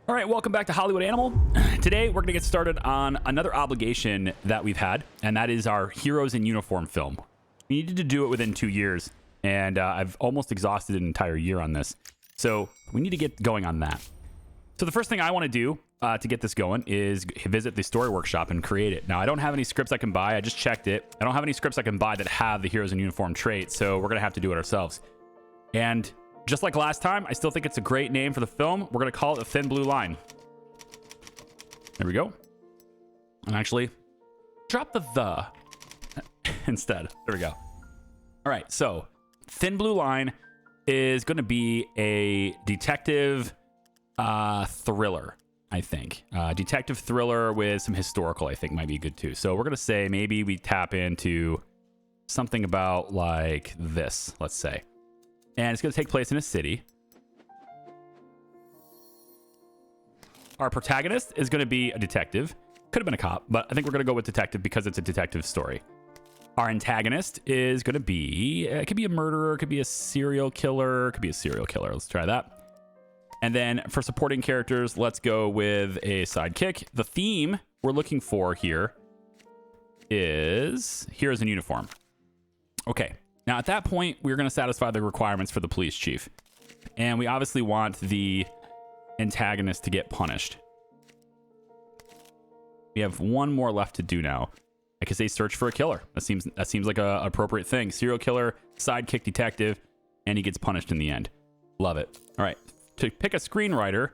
All right, welcome back to Hollywood Animal. Today, we're going to get started on another obligation that we've had, and that is our Heroes in Uniform film. We needed to do it within 2 years, and I've almost exhausted an entire year on this. So we need to get going on that. So the first thing I want to do to get this going is visit the story workshop and create it. Now, I don't have any scripts I can buy. I just checked it. I don't have any scripts I can buy that have the Heroes in Uniform trait, so we're going to have to do it ourselves. And just like last time, I still think it's a great name for the film. We're going to call it The Thin Blue Line. There we go. And actually, drop the instead. There we go. All right, so Thin Blue Line is going to be a detective thriller, I think. Detective thriller with some historical, I think, might be good too. So we're going to say maybe we tap into something about like this, let's say. And it's going to take place in a city. Our protagonist is going to be a detective. Could have been a cop, but I think we're going to go with detective because it's a detective story. Our antagonist is going to be, it could be a murderer, it could be a serial killer, it could be a serial killer. Let's try that. And then for supporting characters, let's go with a sidekick. The theme we're looking for here is Heroes in Uniform. Okay. Now, at that point, we're going to satisfy the requirements for the police chief. And we obviously want the antagonist to get punished. We have one more left to do now. I could say search for a killer. That seems like a appropriate thing. Serial killer, sidekick detective, and he gets punished in the end. Love it. All right. To pick a screenwriter,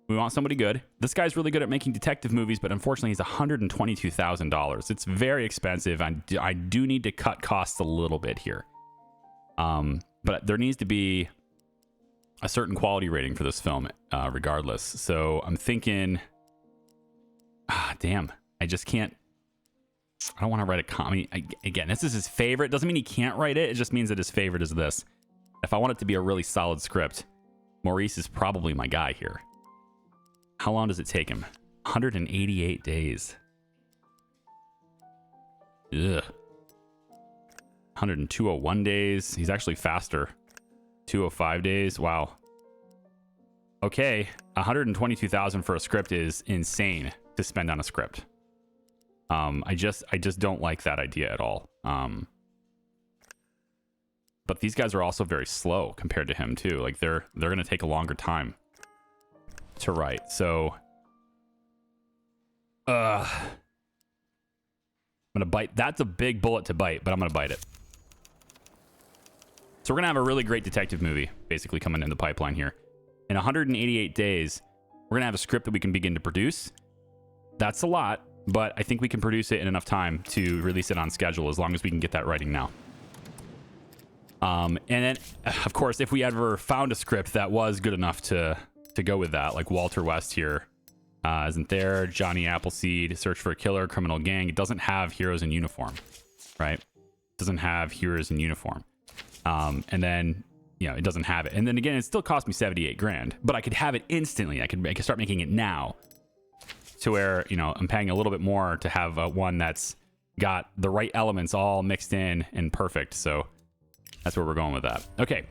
we want somebody good. This guy's really good at making detective movies, but unfortunately, he's $122,000. It's very expensive. I do need to cut costs a little bit here. But there needs to be a certain quality rating for this film, regardless. So I'm thinking, damn, I just can't. I don't want to write a comedy. Again, this is his favorite. Doesn't mean he can't write it. It just means that his favorite is this. If I want it to be a really solid script, Maurice is probably my guy here. How long does it take him? 188 days. Ugh. 201 days. He's actually faster. 205 days. Wow. Okay. 122,000 for a script is insane to spend on a script. I just don't like that idea at all. But these guys are also very slow compared to him too. Like they're going to take a longer time to write. So I'm gonna bite. That's a big bullet to bite, but I'm gonna bite it. So we're gonna have a really great detective movie basically coming in the pipeline here. In 188 days, we're gonna have a script that we can begin to produce. That's a lot, but I think we can produce it in enough time to release it on schedule as long as we can get that writing now. And then, of course, if we ever found a script that was good enough to go with that, like Walter West here isn't there, Johnny Appleseed, Search for a Killer, Criminal Gang. It doesn't have Heroes in Uniform, right? It doesn't have Heroes in Uniform. And then, you know, it doesn't have it. And then again, it still cost me 78 grand, but I could have it instantly. I could start making it now to where, you know, I'm paying a little bit more to have one that's got the right elements all mixed in and perfect. So that's where we're going with that. Okay.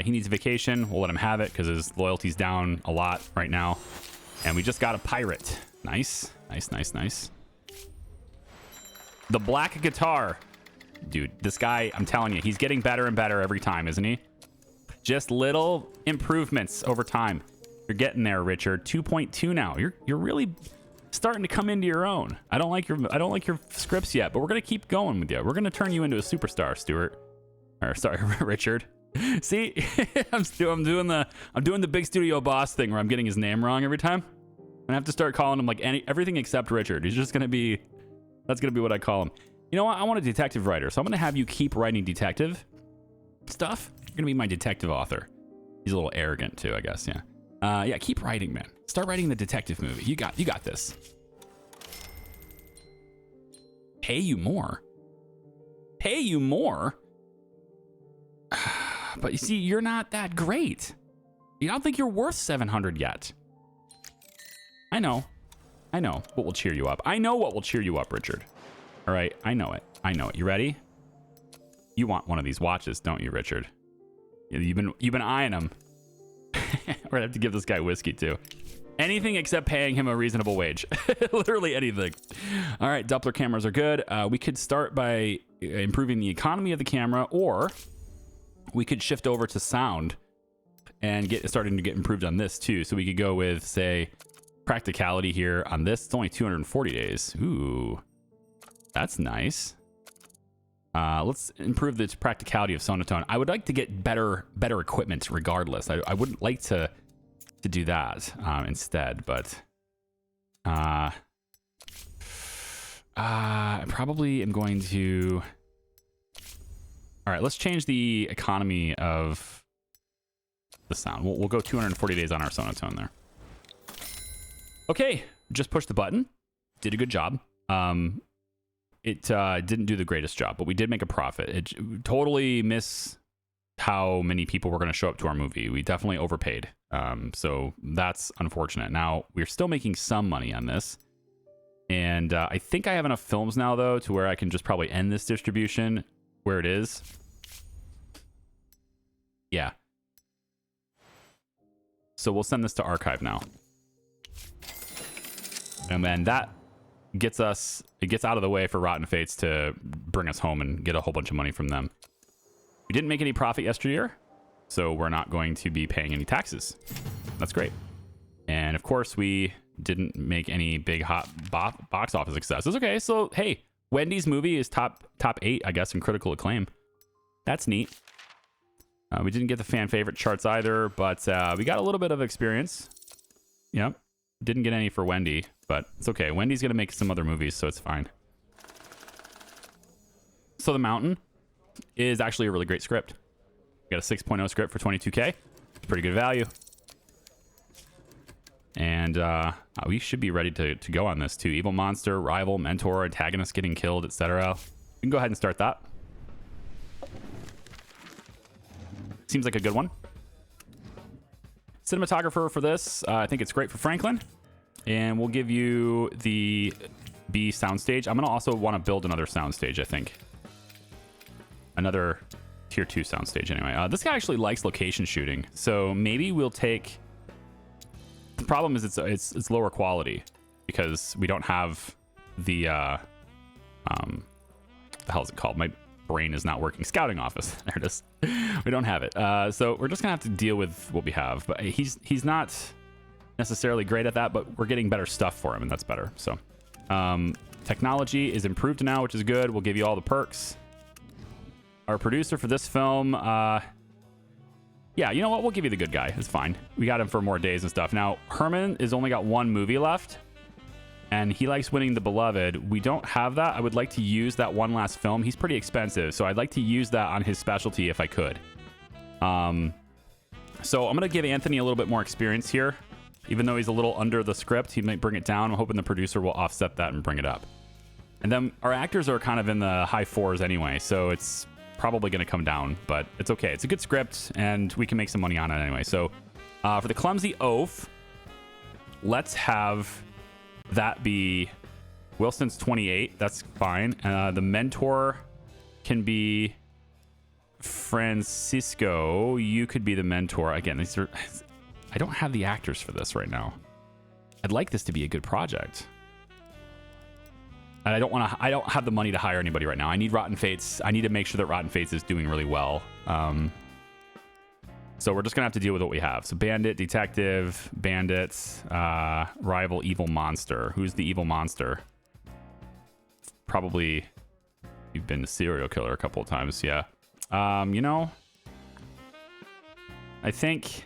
He needs a vacation. We'll let him have it because his loyalty's down a lot right now. And we just got a pirate. Nice. Nice, nice, nice. The black guitar. Dude, this guy, I'm telling you, he's getting better and better every time, isn't he? Just little improvements over time. You're getting there, Richard. 2.2 now. You're really starting to come into your own. I don't like your scripts yet, but we're gonna keep going with you. We're gonna turn you into a superstar, Stuart. Or sorry, Richard. See, I'm doing the big studio boss thing where I'm getting his name wrong every time. I have to start calling him like everything except Richard. He's just gonna be, that's gonna be what I call him. You know what? I want a detective writer, so I'm gonna have you keep writing detective stuff. You're gonna be my detective author. He's a little arrogant too, I guess. Yeah. Yeah. Keep writing, man. Start writing the detective movie. You got this. Pay you more. Pay you more. But you see, you're not that great. You don't think you're worth 700 yet. I know what will cheer you up. I know what will cheer you up, Richard. All right, I know it. You ready? You want one of these watches, don't you, Richard? You've been eyeing them. We're gonna have to give this guy whiskey too. Anything except paying him a reasonable wage. Literally anything. All right, Doppler cameras are good. We could start by improving the economy of the camera, or we could shift over to sound and starting to get improved on this too. So we could go with, say, practicality here on this. It's only 240 days. Ooh, that's nice. Let's improve the practicality of sonotone. I would like to get better equipment regardless. I wouldn't like to do that instead, but I probably am going to... All right, let's change the economy of the sound. We'll go 240 days on our sonotone there. Okay, just pushed the button. Did a good job. It didn't do the greatest job, but we did make a profit. It totally miss how many people were going to show up to our movie. We definitely overpaid. So that's unfortunate. Now, we're still making some money on this. And I think I have enough films now, though, to where I can just probably end this distribution where it is. Yeah. So we'll send this to archive now. And then that gets us, it gets out of the way for Rotten Fates to bring us home and get a whole bunch of money from them. We didn't make any profit yesteryear, so we're not going to be paying any taxes. That's great. And of course, we didn't make any big hot box office successes. Okay, so hey, Wendy's movie is top 8, I guess, in critical acclaim. That's neat. We didn't get the fan favorite charts either, but we got a little bit of experience. Yep. Didn't get any for Wendy, but it's okay. Wendy's going to make some other movies, so it's fine. So The Mountain is actually a really great script. We got a 6.0 script for 22K. It's pretty good value. And we should be ready to go on this too. Evil monster, rival, mentor, antagonist getting killed, etc. We can go ahead and start that. Seems like a good one. Cinematographer for this, I think it's great for Franklin. And we'll give you the B soundstage. I'm going to also want to build another soundstage, I think. Another tier 2 soundstage anyway. This guy actually likes location shooting. So maybe we'll take... The problem is it's lower quality because we don't have the... the hell is it called? My brain is not working. Scouting office. There it is. We don't have it. So we're just gonna have to deal with what we have. But he's not necessarily great at that, but we're getting better stuff for him, and that's better. So technology is improved now, which is good. We'll give you all the perks. Our producer for this film, yeah, you know what? We'll give you the good guy. It's fine. We got him for more days and stuff. Now, Herman has only got one movie left, and he likes winning The Beloved. We don't have that. I would like to use that one last film. He's pretty expensive, so I'd like to use that on his specialty if I could. So I'm going to give Anthony a little bit more experience here. Even though he's a little under the script, he might bring it down. I'm hoping the producer will offset that and bring it up. And then our actors are kind of in the high 4s anyway, so it's probably going to come down, but it's okay. It's a good script, and we can make some money on it anyway. So for the clumsy oaf, let's have that be Wilson's 28. That's fine. The mentor can be Francisco. You could be the mentor. Again, these are... I don't have the actors for this right now. I'd like this to be a good project. And I don't have the money to hire anybody right now. I need Rotten Fates. I need to make sure that Rotten Fates is doing really well. So we're just gonna have to deal with what we have. So bandit, detective, bandits, rival, evil monster. Who's the evil monster? Probably you've been a serial killer a couple of times. Yeah. You know, I think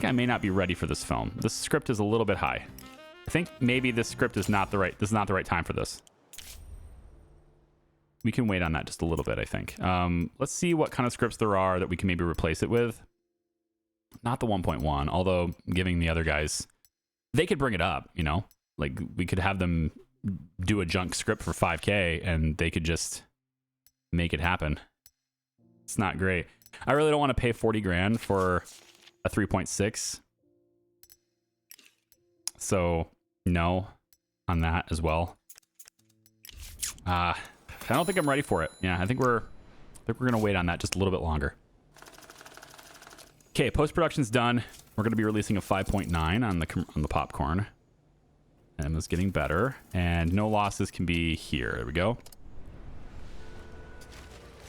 I may not be ready for this film. This script is a little bit high. I think maybe this script is not the right time for this. We can wait on that just a little bit, I think. Let's see what kind of scripts there are that we can maybe replace it with. Not the 1.1, although giving the other guys, they could bring it up, you know? Like, we could have them do a junk script for 5K and they could just make it happen. It's not great. I really don't want to pay 40 grand for a 3.6. So no on that as well. I don't think I'm ready for it. Yeah, I think we're gonna wait on that just a little bit longer. Okay, post-production's done. We're going to be releasing a 5.9 on the popcorn. And it's getting better. And no losses can be here. There we go.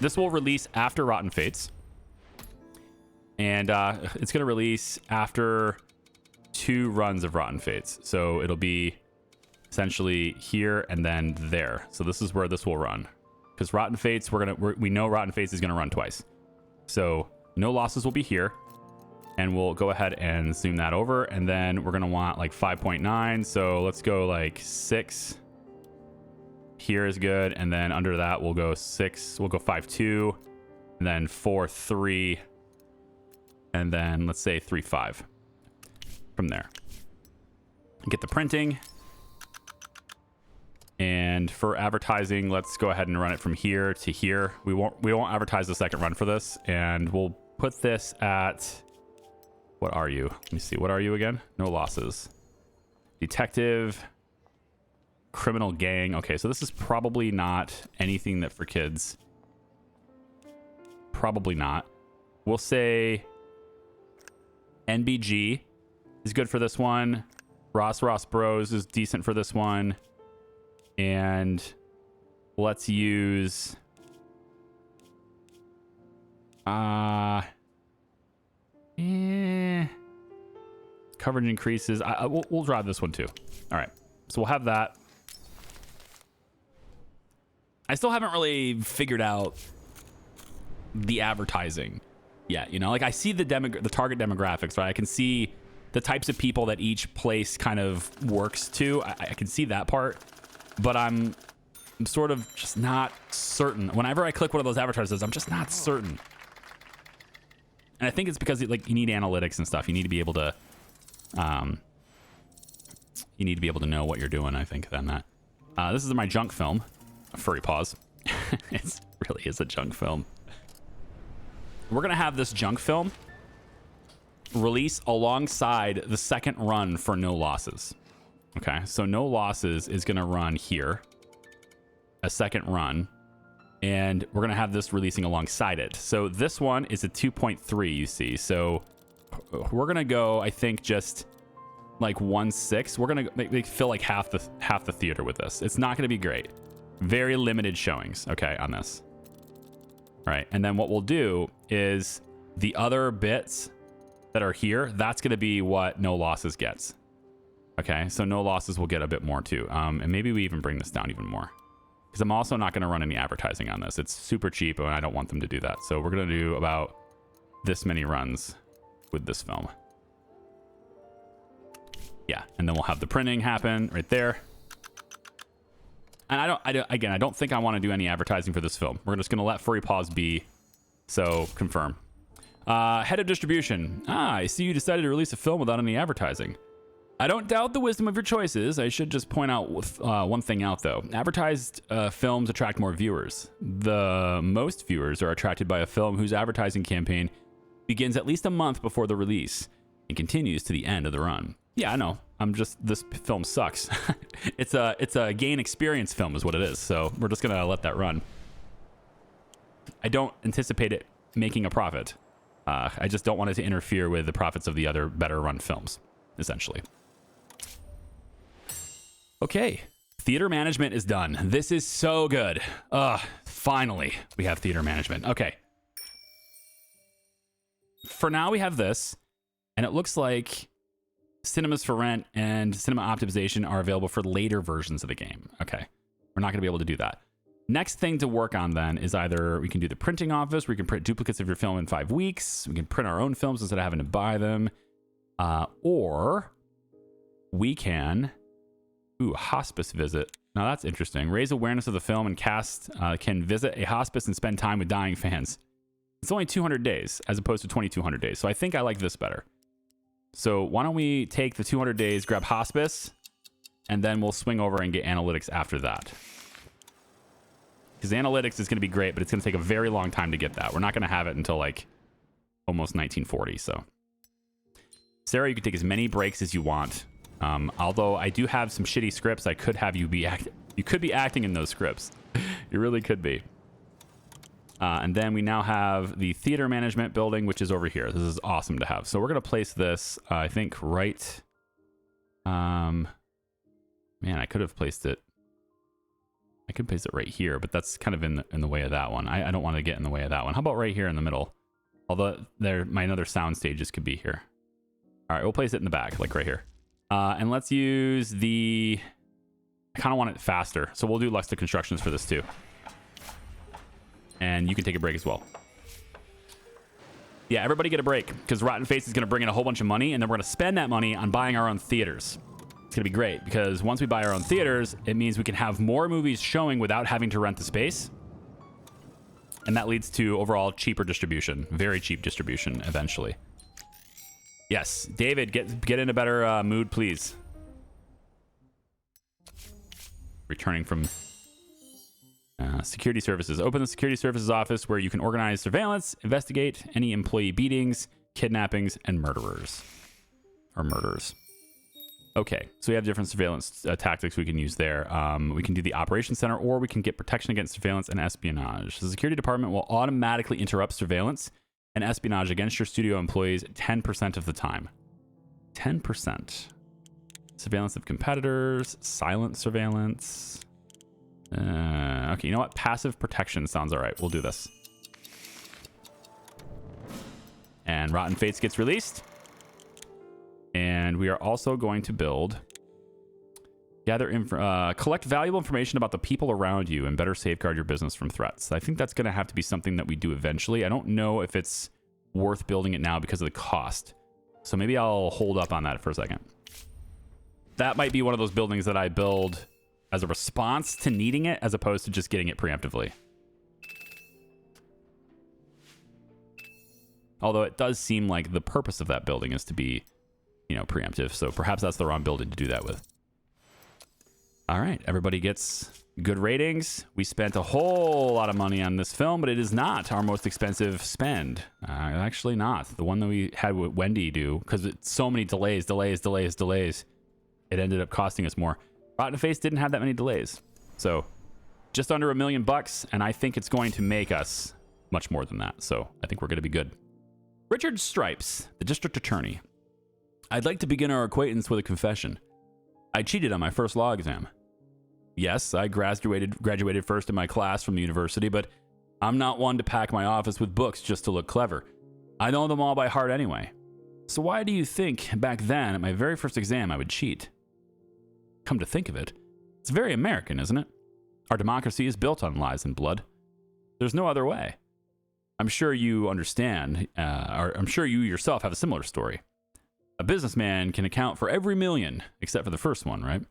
This will release after Rotten Fates. And it's going to release after 2 runs of Rotten Fates. So it'll be essentially here and then there. So this is where this will run. Because Rotten Fates, we know Rotten Fates is going to run twice. So no losses will be here. And we'll go ahead and zoom that over. And then we're going to want like 5.9. So let's go like 6. Here is good. And then under that, we'll go 6. We'll go 5.2. And then 4.3. And then let's say 3.5 from there. Get the printing. And for advertising, let's go ahead and run it from here to here. We won't advertise the second run for this. And we'll put this at... What are you? Let me see. What are you again? No losses. Detective. Criminal gang. Okay, so this is probably not anything that for kids. Probably not. We'll say NBG is good for this one. Ross Bros is decent for this one. And let's use... Coverage increases. We'll drive this one too. All right. So we'll have that. I still haven't really figured out the advertising yet. You know, like I see the target demographics, right? I can see the types of people that each place kind of works to. I can see that part, but I'm sort of just not certain. Whenever I click one of those advertisements, I'm just not certain. And I think it's because like you need analytics and stuff. You need to be able to, know what you're doing. I think then that this is my junk film, Furry Paws. It really is a junk film. We're gonna have this junk film release alongside the second run for No Losses. Okay, so No Losses is gonna run here, a second run. And we're going to have this releasing alongside it. So this one is a 2.3, you see. So we're going to go, I think, just like 1/6. We're going to fill like half the theater with this. It's not going to be great. Very limited showings, okay, on this. All right. And then what we'll do is the other bits that are here, that's going to be what No Losses gets. Okay. So No Losses will get a bit more too. And maybe we even bring this down even more. Because I'm also not going to run any advertising on this. It's super cheap, and I don't want them to do that. So we're going to do about this many runs with this film. Yeah, and then we'll have the printing happen right there. And I don't think I want to do any advertising for this film. We're just going to let Furry Paws be. So confirm. Head of distribution. I see you decided to release a film without any advertising. I don't doubt the wisdom of your choices. I should just point out one thing out, though. Advertised films attract more viewers. The most viewers are attracted by a film whose advertising campaign begins at least a month before the release and continues to the end of the run. Yeah, I know. This film sucks. It's a gain experience film is what it is. So we're just going to let that run. I don't anticipate it making a profit. I just don't want it to interfere with the profits of the other better run films, essentially. Okay, theater management is done. This is so good. Finally, we have theater management. Okay. For now, we have this, and it looks like Cinemas for Rent and Cinema Optimization are available for later versions of the game. Okay, we're not going to be able to do that. Next thing to work on then is either we can do the printing office, we can print duplicates of your film in 5 weeks, we can print our own films instead of having to buy them, or we can... Ooh, hospice visit. Now that's interesting. Raise awareness of the film, and cast can visit a hospice and spend time with dying fans. It's only 200 days as opposed to 2,200 days. So I think I like this better. So why don't we take the 200 days, grab hospice, and then we'll swing over and get analytics after that. Because analytics is going to be great, but it's going to take a very long time to get that. We're not going to have it until like almost 1940. So Sarah, you can take as many breaks as you want. Although I do have some shitty scripts, I could have you be you could be acting in those scripts. You really could be. And then we now have the theater management building, which is over here. This is awesome to have. So we're going to place this, I think, right... man, I could have placed it... I could place it right here, but that's kind of in the way of that one. I don't want to get in the way of that one. How about right here in the middle? Although my other sound stages could be here. All right, we'll place it in the back, like right here. And let's use the... I kind of want it faster, so we'll do Luxta Constructions for this too. And you can take a break as well. Yeah, everybody get a break, because Rotten Face is going to bring in a whole bunch of money, and then we're going to spend that money on buying our own theaters. It's going to be great, because once we buy our own theaters, it means we can have more movies showing without having to rent the space. And that leads to overall cheaper distribution. Very cheap distribution, eventually. Yes, David, get in a better mood, please. Returning from security services. Open the security services office where you can organize surveillance, investigate any employee beatings, kidnappings, and murderers. Or murders. Okay, so we have different surveillance tactics we can use there. We can do the operations center, or we can get protection against surveillance and espionage. The security department will automatically interrupt surveillance and espionage against your studio employees 10% of the time. 10%. Surveillance of competitors, silent surveillance. Okay, you know what? Passive protection sounds all right. We'll do this. And Rotten Fates gets released. And we are also going to build... collect valuable information about the people around you and better safeguard your business from threats. I think that's going to have to be something that we do eventually. I don't know if it's worth building it now because of the cost. So maybe I'll hold up on that for a second. That might be one of those buildings that I build as a response to needing it, as opposed to just getting it preemptively. Although it does seem like the purpose of that building is to be, you know, preemptive. So perhaps that's the wrong building to do that with. All right, everybody gets good ratings. We spent a whole lot of money on this film, but it is not our most expensive spend. Actually not. The one that we had with Wendy do, because it's so many delays. It ended up costing us more. Rotten Face didn't have that many delays. So just under $1 million, and I think it's going to make us much more than that. So I think we're going to be good. Richard Stripes, the district attorney. I'd like to begin our acquaintance with a confession. I cheated on my first law exam. Yes, I graduated first in my class from the university, but I'm not one to pack my office with books just to look clever. I know them all by heart anyway. So why do you think back then at my very first exam I would cheat? Come to think of it, it's very American, isn't it? Our democracy is built on lies and blood. There's no other way. I'm sure you understand, or I'm sure you yourself have a similar story. A businessman can account for every million, except for the first one, right?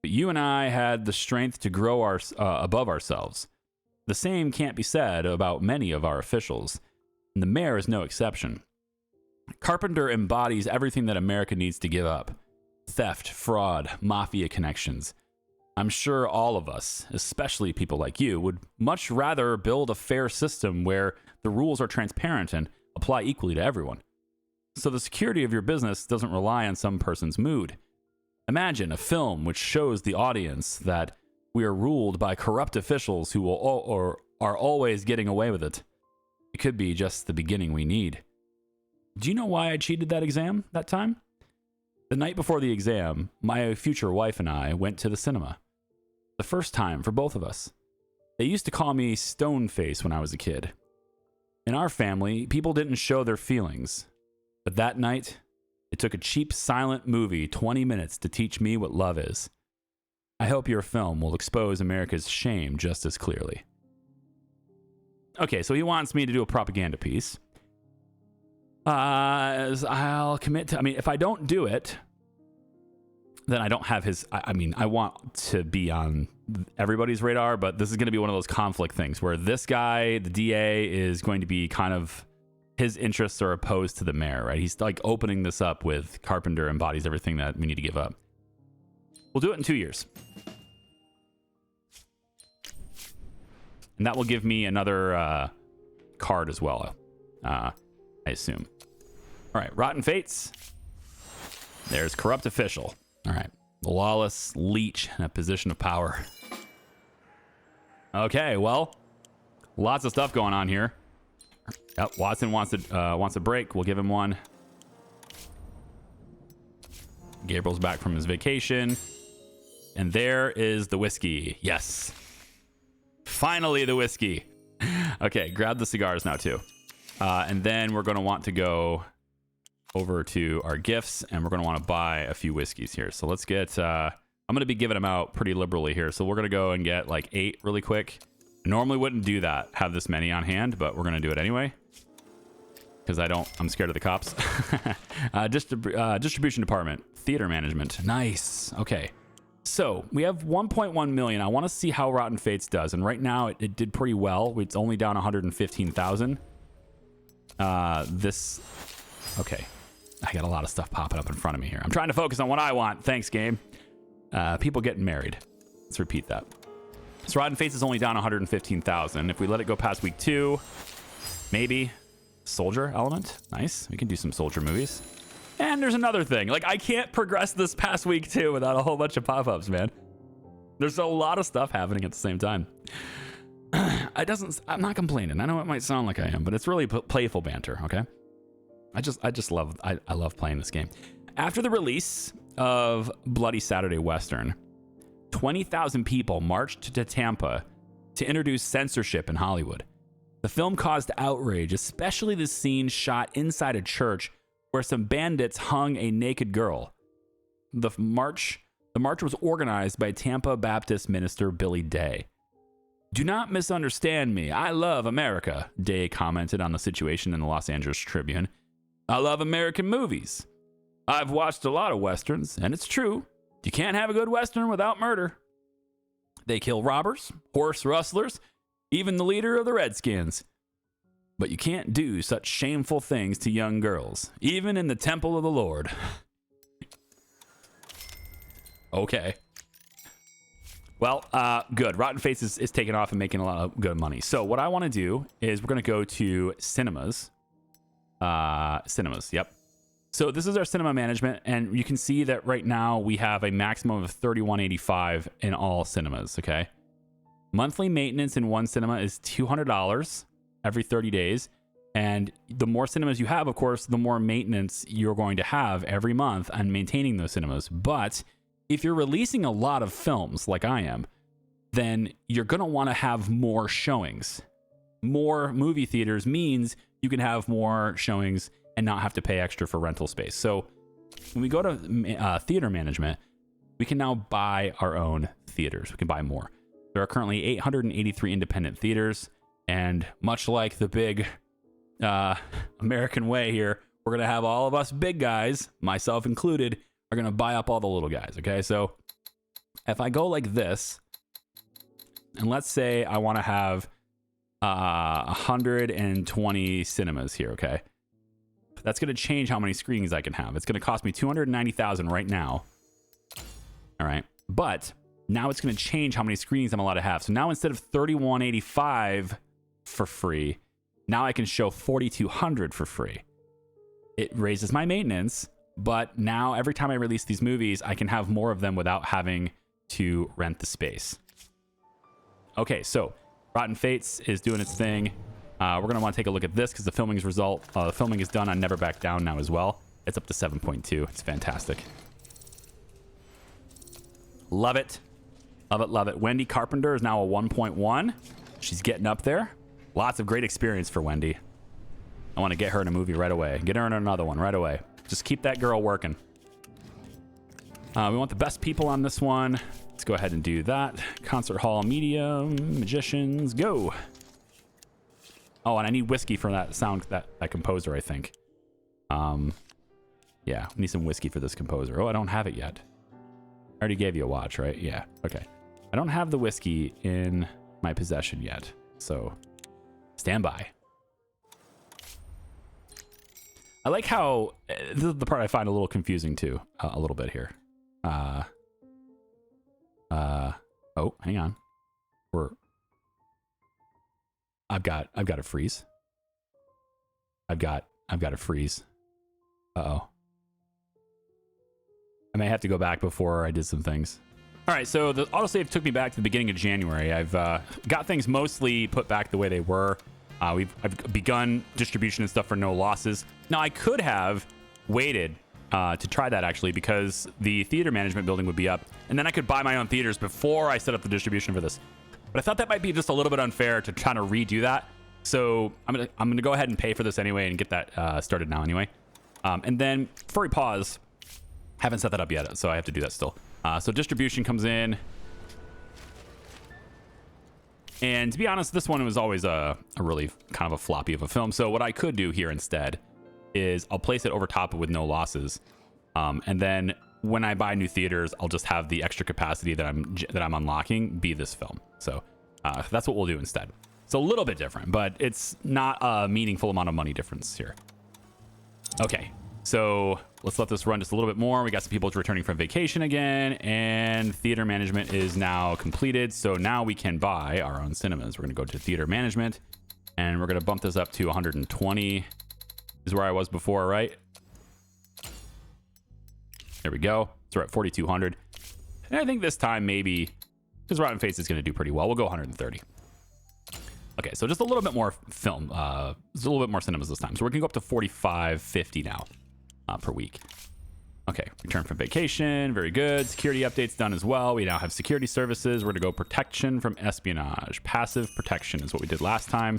But you and I had the strength to grow above ourselves. The same can't be said about many of our officials, and the mayor is no exception. Carpenter embodies everything that America needs to give up. Theft, fraud, mafia connections. I'm sure all of us, especially people like you, would much rather build a fair system where the rules are transparent and apply equally to everyone. So the security of your business doesn't rely on some person's mood. Imagine a film which shows the audience that we are ruled by corrupt officials who are always getting away with it. It could be just the beginning we need. Do you know why I cheated that exam that time? The night before the exam, my future wife and I went to the cinema. The first time for both of us. They used to call me Stoneface when I was a kid. In our family, people didn't show their feelings. But that night, it took a cheap silent movie 20 minutes to teach me what love is. I hope your film will expose America's shame just as clearly. Okay, so he wants me to do a propaganda piece. I'll commit to... I mean, if I don't do it, then I don't have his... I mean, I want to be on everybody's radar, but this is going to be one of those conflict things where this guy, the DA, is going to be kind of... His interests are opposed to the mayor, right? He's like opening this up with Carpenter embodies everything that we need to give up. We'll do it in 2 years. And that will give me another card as well, I assume. All right, Rotten Fates. There's Corrupt Official. All right, Lawless Leech in a position of power. Okay, well, Lots of stuff going on here. Yep, Watson wants a break. We'll give him one. Gabriel's back from his vacation. And there is the whiskey. Yes. Finally, the whiskey. Okay, grab the cigars now, too. And then we're going to want to go over to our gifts, and we're going to want to buy a few whiskeys here. So let's get... I'm going to be giving them out pretty liberally here. So we're going to go and get like 8 really quick. Normally wouldn't do that, have this many on hand, but we're going to do it anyway. Because I'm scared of the cops. Distribution department, theater management. Nice. Okay. So we have 1.1 million. I want to see how Rotten Fates does. And right now it did pretty well. It's only down 115,000. Okay. I got a lot of stuff popping up in front of me here. I'm trying to focus on what I want. Thanks, game. People getting married. Let's repeat that. So Rotten Fates is only down 115,000. If we let it go past week 2, maybe soldier element. Nice. We can do some soldier movies. And there's another thing. Like, I can't progress this past week 2 without a whole bunch of pop-ups, man. There's a lot of stuff happening at the same time. I'm not complaining. I know it might sound like I am, but it's really playful banter, okay? I love playing this game. After the release of Bloody Saturday Western, 20,000 people marched to Tampa to introduce censorship in Hollywood. The film caused outrage, especially the scene shot inside a church where some bandits hung a naked girl. The march was organized by Tampa Baptist minister Billy Day. "Do not misunderstand me. I love America," Day commented on the situation in the Los Angeles Tribune. "I love American movies. I've watched a lot of Westerns, and it's true. You can't have a good Western without murder. They kill robbers, horse rustlers, even the leader of the Redskins. But you can't do such shameful things to young girls, even in the temple of the Lord." Okay. Well, good. Rotten Face is taking off and making a lot of good money. So what I want to do is we're going to go to cinemas. Cinemas, yep. So this is our cinema management, and you can see that right now we have a maximum of $31.85 in all cinemas, okay? Monthly maintenance in one cinema is $200 every 30 days, and the more cinemas you have, of course, the more maintenance you're going to have every month on maintaining those cinemas. But if you're releasing a lot of films like I am, then you're going to want to have more showings. More movie theaters means you can have more showings and not have to pay extra for rental space. So when we go to theater management, we can now buy our own theaters. We can buy more. There are currently 883 independent theaters, and much like the big American way here, we're going to have all of us big guys, myself included, are going to buy up all the little guys, okay? So if I go like this, and let's say I want to have 120 cinemas here, okay? That's going to change how many screenings I can have. It's going to cost me $290,000 right now. All right. But now it's going to change how many screenings I'm allowed to have. So now instead of $31.85 for free, now I can show $4,200 for free. It raises my maintenance, but now every time I release these movies, I can have more of them without having to rent the space. Okay, so Rotten Fates is doing its thing. We're going to want to take a look at this because the filming is done on Never Back Down now as well. It's up to 7.2. It's fantastic. Love it. Love it, love it. Wendy Carpenter is now a 1.1. She's getting up there. Lots of great experience for Wendy. I want to get her in a movie right away. Get her in another one right away. Just keep that girl working. We want the best people on this one. Let's go ahead and do that. Concert hall, medium, magicians, go. Oh, and I need whiskey for that sound, that composer, I think. Yeah, we need some whiskey for this composer. Oh, I don't have it yet. I already gave you a watch, right? Yeah, okay. I don't have the whiskey in my possession yet, so stand by. I like how, this is the part I find a little confusing too, a little bit here. Oh, hang on. I've got a freeze. I've got a freeze. Uh-oh. I may have to go back before I did some things. All right, so the autosave took me back to the beginning of January. I've got things mostly put back the way they were. I've begun distribution and stuff for no losses. Now, I could have waited to try that, actually, because the theater management building would be up, and then I could buy my own theaters before I set up the distribution for this. But I thought that might be just a little bit unfair to try to redo that. So I'm gonna go ahead and pay for this anyway and get that started now anyway. And then Furry Paws, haven't set that up yet, so I have to do that still. So distribution comes in. And to be honest, this one was always a really kind of a floppy of a film. So what I could do here instead is I'll place it over top with no losses. And then when I buy new theaters, I'll just have the extra capacity that I'm unlocking be this film. So that's what we'll do instead. It's a little bit different, but it's not a meaningful amount of money difference here. Okay. So let's let this run just a little bit more. We got some people returning from vacation again, and theater management is now completed. So now we can buy our own cinemas. We're going to go to theater management, and we're going to bump this up to 120 is where I was before, right? There we go. So we're at 4,200. And I think this time maybe, because Rotten Face is going to do pretty well, we'll go 130. Okay, so just a little bit more film, a little bit more cinemas this time. So we're going to go up to 45.50 now. Per week. Okay, return from vacation. Very good. Security updates done as well. We now have security services. We're going to go protection from espionage. Passive protection is what we did last time.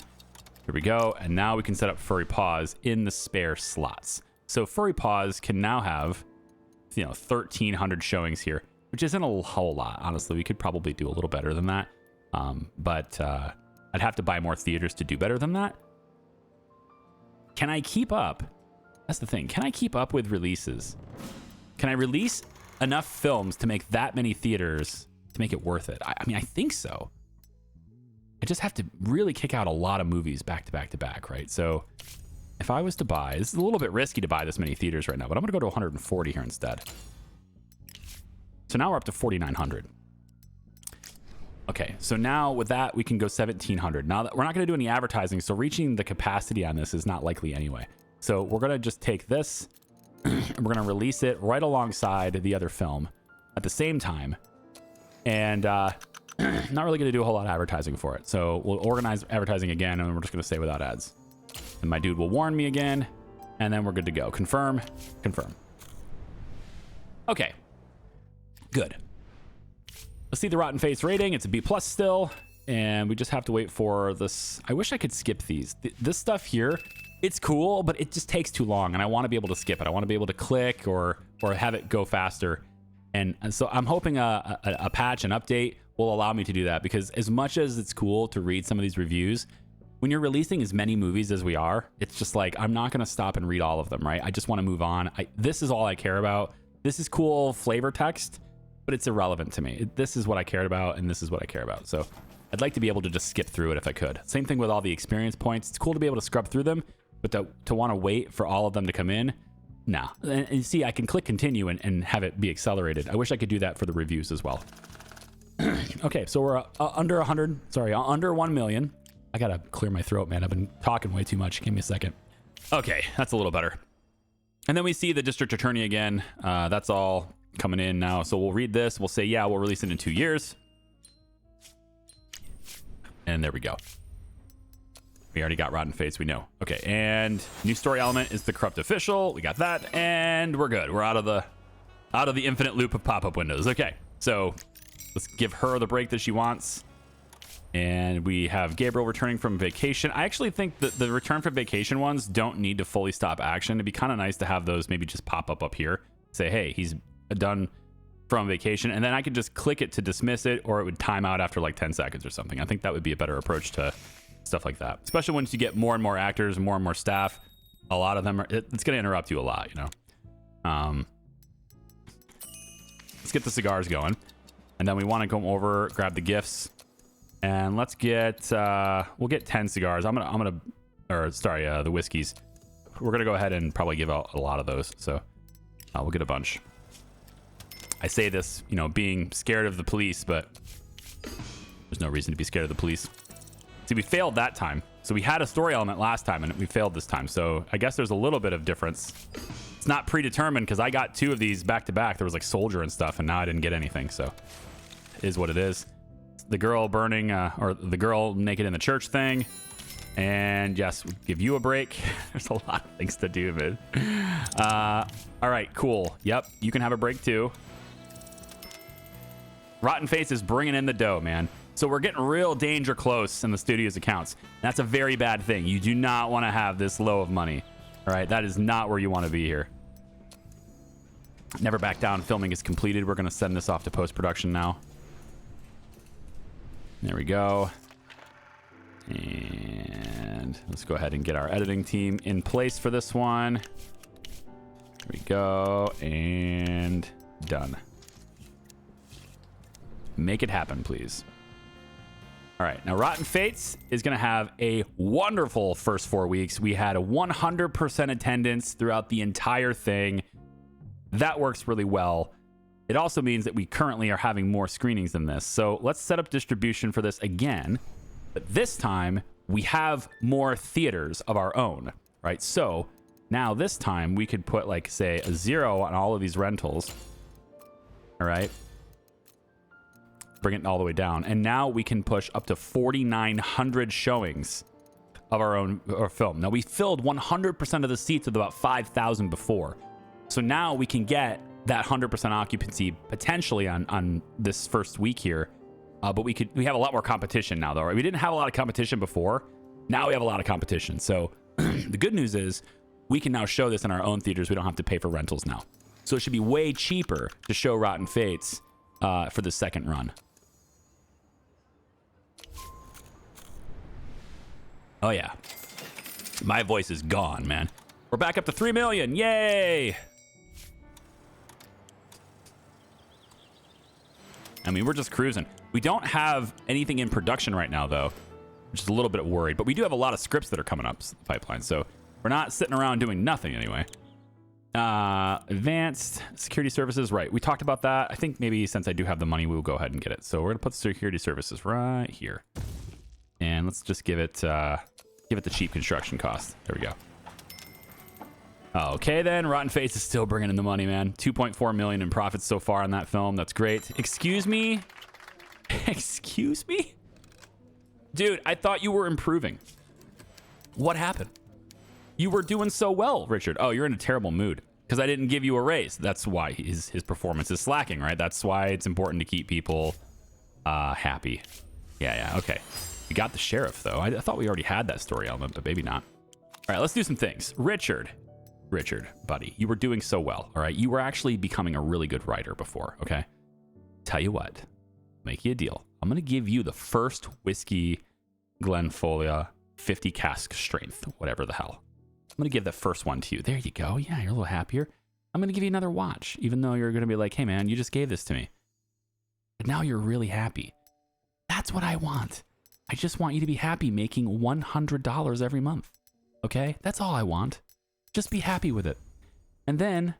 Here we go. And now we can set up Furry Paws in the spare slots. So Furry Paws can now have, 1,300 showings here, which isn't a whole lot. Honestly, we could probably do a little better than that. But I'd have to buy more theaters to do better than that. Can I keep up? That's the thing. Can I keep up with releases? Can I release enough films to make that many theaters to make it worth it? I mean, I think so. I just have to really kick out a lot of movies back to back to back, right? So if I was to buy, this is a little bit risky to buy this many theaters right now, but I'm going to go to 140 here instead. So now we're up to 4,900. Okay, so now with that, we can go 1,700. Now that we're not going to do any advertising, so reaching the capacity on this is not likely anyway. So we're going to just take this and we're going to release it right alongside the other film at the same time. And not really going to do a whole lot of advertising for it. So we'll organize advertising again, and we're just going to say without ads. And my dude will warn me again, and then we're good to go. Confirm, confirm. Okay, good. Let's see the Rotten Face rating. It's a B+ still, and we just have to wait for this. I wish I could skip these. This stuff here, it's cool, but it just takes too long, and I want to be able to skip it. I want to be able to click or have it go faster. And so I'm hoping a patch, an update will allow me to do that, because as much as it's cool to read some of these reviews, when you're releasing as many movies as we are, it's just like, I'm not going to stop and read all of them, right? I just want to move on. This is all I care about. This is cool flavor text, but it's irrelevant to me. This is what I cared about, and this is what I care about. So I'd like to be able to just skip through it if I could. Same thing with all the experience points. It's cool to be able to scrub through them, but to want to wait for all of them to come in, nah. And you see, I can click continue and have it be accelerated. I wish I could do that for the reviews as well. Okay, so we're under 1 million. I gotta clear my throat, man. I've been talking way too much. Give me a second. Okay, that's a little better. And then we see the district attorney again. That's all coming in now. So we'll read this. We'll say, yeah, we'll release it in 2 years. And there we go. We already got Rotten Face, we know. Okay, and new story element is the corrupt official. We got that, and we're good. We're out of the infinite loop of pop-up windows. Okay, so let's give her the break that she wants. And we have Gabriel returning from vacation. I actually think that the return from vacation ones don't need to fully stop action. It'd be kind of nice to have those maybe just pop up here. Say, hey, he's done from vacation. And then I could just click it to dismiss it, or it would time out after like 10 seconds or something. I think that would be a better approach to stuff like that. Especially once you get more and more actors, more and more staff. A lot of them, it's going to interrupt you a lot, you know. Let's get the cigars going. And then we want to go over, grab the gifts. And let's get, we'll get 10 cigars. The whiskeys. We're going to go ahead and probably give out a lot of those. So we'll get a bunch. I say this, you know, being scared of the police, but there's no reason to be scared of the police. See, we failed that time. So we had a story element last time, and we failed this time. So I guess there's a little bit of difference. It's not predetermined, because I got 2 of these back to back. There was like soldier and stuff, and now I didn't get anything. So is what it is. The girl burning, or the girl naked in the church thing. And yes, we'll give you a break. There's a lot of things to do, man. All right, cool. Yep, you can have a break too. Rotten Face is bringing in the dough, man. So we're getting real danger close in the studio's accounts. That's a very bad thing. You do not want to have this low of money. All right, that is not where you want to be here. Never Back Down filming is completed. We're going to send this off to post-production now. There we go. And let's go ahead and get our editing team in place for this one. There we go. And done. Make it happen, please. All right. Now, Rotten Fates is going to have a wonderful first 4 weeks. We had a 100% attendance throughout the entire thing. That works really well. It also means that we currently are having more screenings than this. So let's set up distribution for this again. But this time, we have more theaters of our own, right? So now this time, we could put, like, say, a 0 on all of these rentals. All right. Bring it all the way down. And now we can push up to 4,900 showings of our own film. Now, we filled 100% of the seats with about 5,000 before. So now we can get that 100% occupancy potentially on this first week here. But we have a lot more competition now, though, right? We didn't have a lot of competition before. Now we have a lot of competition. So the good news is we can now show this in our own theaters. We don't have to pay for rentals now. So it should be way cheaper to show Rotten Fates for the second run. Oh, yeah. My voice is gone, man. We're back up to 3 million. Yay! I mean, we're just cruising. We don't have anything in production right now, though, which is a little bit worried. But we do have a lot of scripts that are coming up the pipeline, so we're not sitting around doing nothing anyway. Advanced security services, right? We talked about that. I think maybe since I do have the money, we will go ahead and get it. So we're gonna put security services right here, and let's just give it the cheap construction cost. There we go. Okay, then Rotten Face is still bringing in the money, man. 2.4 million in profits so far on that film. That's great. Excuse me? Excuse me? Dude, I thought you were improving. What happened? You were doing so well, Richard. Oh, you're in a terrible mood because I didn't give you a raise. That's why his performance is slacking, right? That's why it's important to keep people happy. Yeah, okay. We got the sheriff, though. I thought we already had that story element, but maybe not. All right, let's do some things. Richard, buddy, you were doing so well, all right? You were actually becoming a really good writer before, okay? Tell you what, make you a deal. I'm going to give you the first whiskey Glenfolia 50 cask strength, whatever the hell. I'm going to give the first one to you. There you go. Yeah, you're a little happier. I'm going to give you another watch, even though you're going to be like, hey, man, you just gave this to me. But now you're really happy. That's what I want. I just want you to be happy making $100 every month, okay? That's all I want. Just be happy with it. And then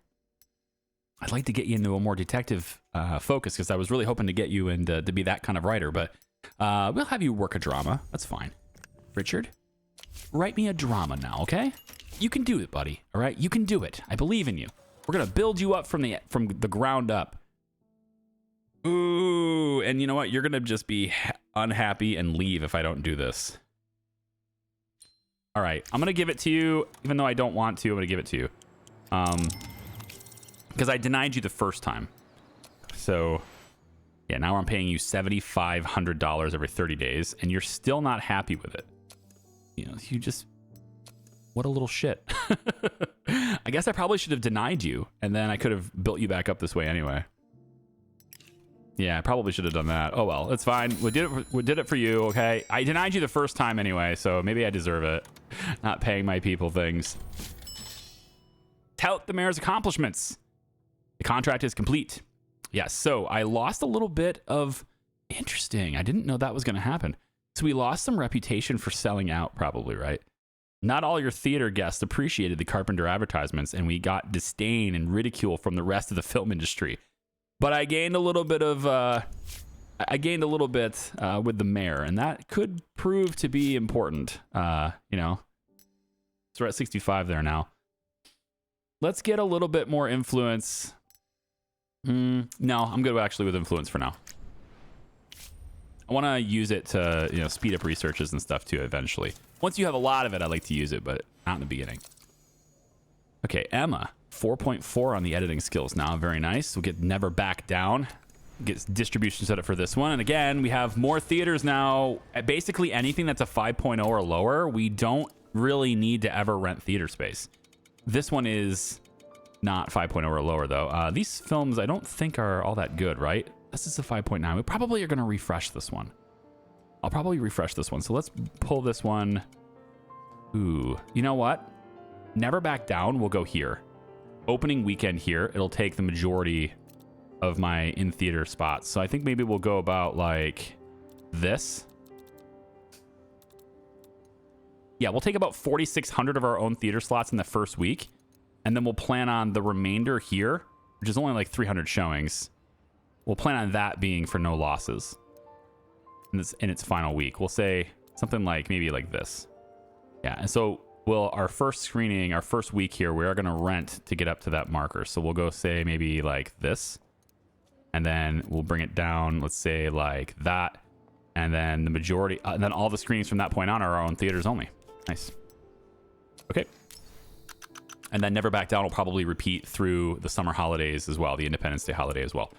I'd like to get you into a more detective focus because I was really hoping to get you into to be that kind of writer, but we'll have you work a drama. That's fine. Richard, write me a drama now, okay? You can do it, buddy, all right? You can do it. I believe in you. We're going to build you up from the ground up. Ooh, and you know what? You're going to just be unhappy and leave if I don't do this. All right, I'm going to give it to you, even though I don't want to. I'm going to give it to you. Because I denied you the first time. So, yeah, now I'm paying you $7,500 every 30 days, and you're still not happy with it. You know, you just... What a little shit. I guess I probably should have denied you, and then I could have built you back up this way anyway. Yeah, I probably should have done that. Oh, well, it's fine. We did it for you, okay? I denied you the first time anyway, so maybe I deserve it. Not paying my people things. Tout the mayor's accomplishments. The contract is complete. Yes, so I lost a little bit of... Interesting. I didn't know that was going to happen. So we lost some reputation for selling out, probably, right? Not all your theater guests appreciated the Carpenter advertisements, and we got disdain and ridicule from the rest of the film industry. But I gained a little bit of, with the mayor, and that could prove to be important. You know, so we're at 65 there now. Let's get a little bit more influence. No, I'm good actually with influence for now. I want to use it to, you know, speed up researches and stuff too eventually. Once you have a lot of it, I like to use it, but not in the beginning. Okay, Emma, 4.4 on the editing skills now. Very nice. We'll get Never Back Down. Get distribution set up for this one. And again, we have more theaters now. At basically anything that's a 5.0 or lower, we don't really need to ever rent theater space. This one is not 5.0 or lower, though. These films, I don't think are all that good, right? This is a 5.9. We probably are going to refresh this one. I'll probably refresh this one. So let's pull this one. Ooh, you know what? Never Back Down will go here. Opening weekend here. It'll take the majority of my in-theater spots. So I think maybe we'll go about like this. Yeah, we'll take about 4,600 of our own theater slots in the first week. And then we'll plan on the remainder here, which is only like 300 showings. We'll plan on that being for no losses in its final week. We'll say something like maybe like this. Yeah, and so our first screening, our first week here, we are going to rent to get up to that marker. So we'll go say maybe like this. And then we'll bring it down, let's say like that. And then the majority, then all the screenings from that point on are our own theaters only. Nice. Okay. And then Never Back Down will probably repeat through the summer holidays as well, the Independence Day holiday as well.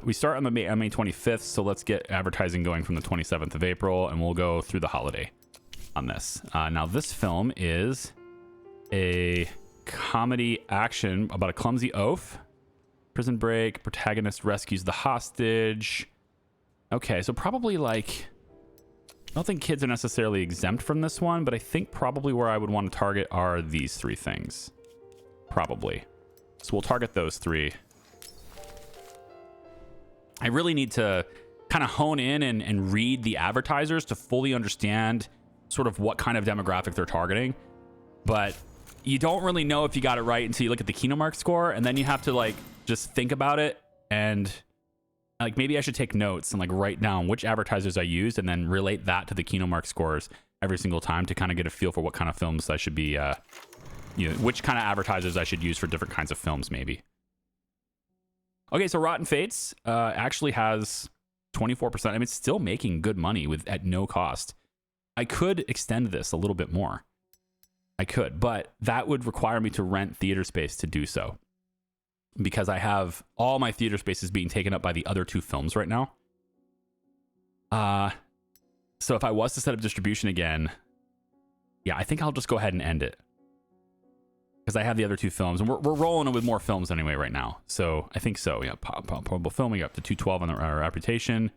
We start on May 25th, so let's get advertising going from the 27th of April, and we'll go through the holiday on this. Now, this film is a comedy action about a clumsy oaf. Prison break, protagonist rescues the hostage. Okay, so probably like... I don't think kids are necessarily exempt from this one, but I think probably where I would want to target are these three things. Probably. So we'll target those three. I really need to kind of hone in and read the advertisers to fully understand sort of what kind of demographic they're targeting. But you don't really know if you got it right until you look at the Kino Mark score, and then you have to like just think about it, and like maybe I should take notes and like write down which advertisers I used and then relate that to the Kino Mark scores every single time to kind of get a feel for what kind of films I should be, which kind of advertisers I should use for different kinds of films maybe. Okay, so Rotten Fates actually has 24%. I mean, it's still making good money at no cost. I could extend this a little bit more. I could, but that would require me to rent theater space to do so, because I have all my theater spaces being taken up by the other two films right now. So if I was to set up distribution again, yeah, I think I'll just go ahead and end it, because I have the other two films, and we're rolling with more films anyway right now. So I think so. Yeah, probable filming up to 212 on our reputation.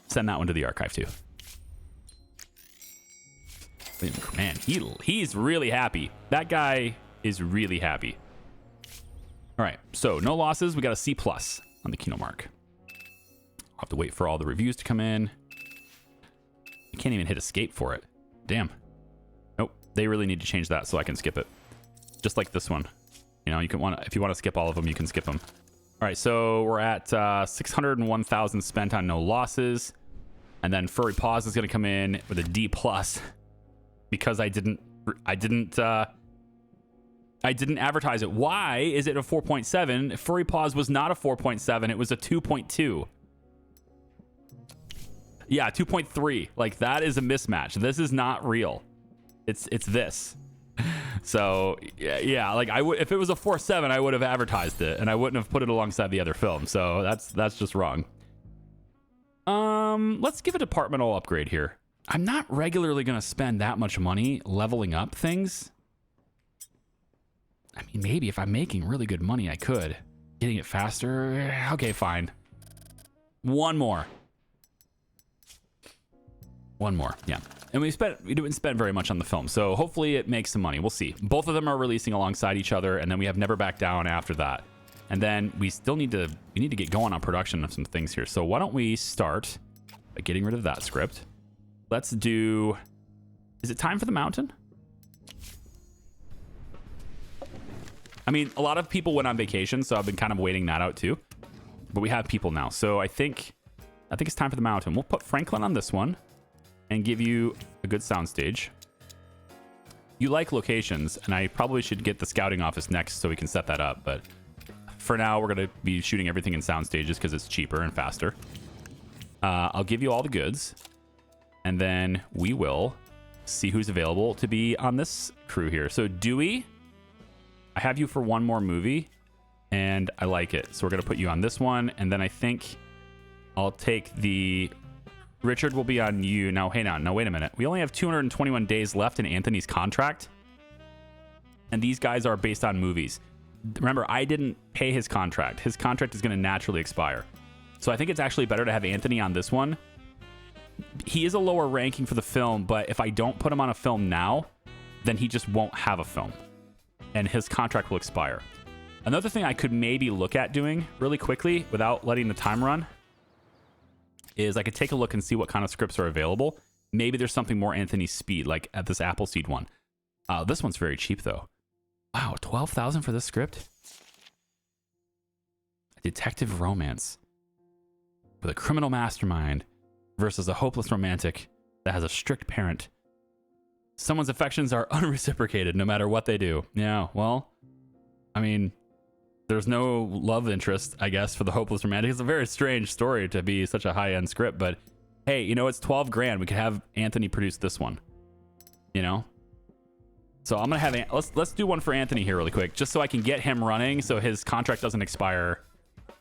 Send that one to the archive too. Man, he's really happy. That guy is really happy. All right, so no losses. We got a C+ on the Kino Mark. I'll have to wait for all the reviews to come in. I can't even hit escape for it. Damn. Nope, they really need to change that so I can skip it. Just like this one. You know, if you want to skip all of them, you can skip them. All right, so we're at 601,000 spent on no losses. And then Furry Paws is going to come in with a D+ because I didn't advertise it. Why is it a 4.7? Furry Paws was not a 4.7. It was a 2.2. Yeah, 2.3. Like, that is a mismatch. This is not real. It's this. So, yeah, like I would, if it was a 4.7, I would have advertised it, and I wouldn't have put it alongside the other film. So that's just wrong. Let's give a departmental upgrade here. I'm not regularly going to spend that much money leveling up things. I mean, maybe if I'm making really good money, I could. Getting it faster? Okay, fine. One more. Yeah. And we didn't spend very much on the film, so hopefully it makes some money. We'll see. Both of them are releasing alongside each other, and then we have Never Back Down after that. And then we still need to get going on production of some things here. So why don't we start by getting rid of that script? Let's do... Is it time for the mountain? I mean, a lot of people went on vacation, so I've been kind of waiting that out too. But we have people now, so I think it's time for the mountain. We'll put Franklin on this one and give you a good soundstage. You like locations, and I probably should get the scouting office next so we can set that up. But for now, we're going to be shooting everything in sound stages because it's cheaper and faster. I'll give you all the goods, and then we will see who's available to be on this crew here. So Dewey, I have you for one more movie, and I like it. So we're going to put you on this one, and then I think I'll take the... Richard will be on you. Now, hey, now, wait a minute. We only have 221 days left in Anthony's contract, and these guys are based on movies. Remember, I didn't pay his contract. His contract is going to naturally expire. So I think it's actually better to have Anthony on this one. He is a lower ranking for the film, but if I don't put him on a film now, then he just won't have a film, and his contract will expire. Another thing I could maybe look at doing really quickly without letting the time run is I could take a look and see what kind of scripts are available. Maybe there's something more Anthony's speed, like at this Appleseed one. This one's very cheap, though. Wow, $12,000 for this script? A detective romance with a criminal mastermind versus a hopeless romantic that has a strict parent. Someone's affections are unreciprocated no matter what they do. Yeah, well, I mean, there's no love interest, I guess, for the hopeless romantic. It's a very strange story to be such a high-end script, but hey, you know, it's 12 grand. We could have Anthony produce this one, you know? So I'm gonna have let's do one for Anthony here really quick, just so I can get him running, so his contract doesn't expire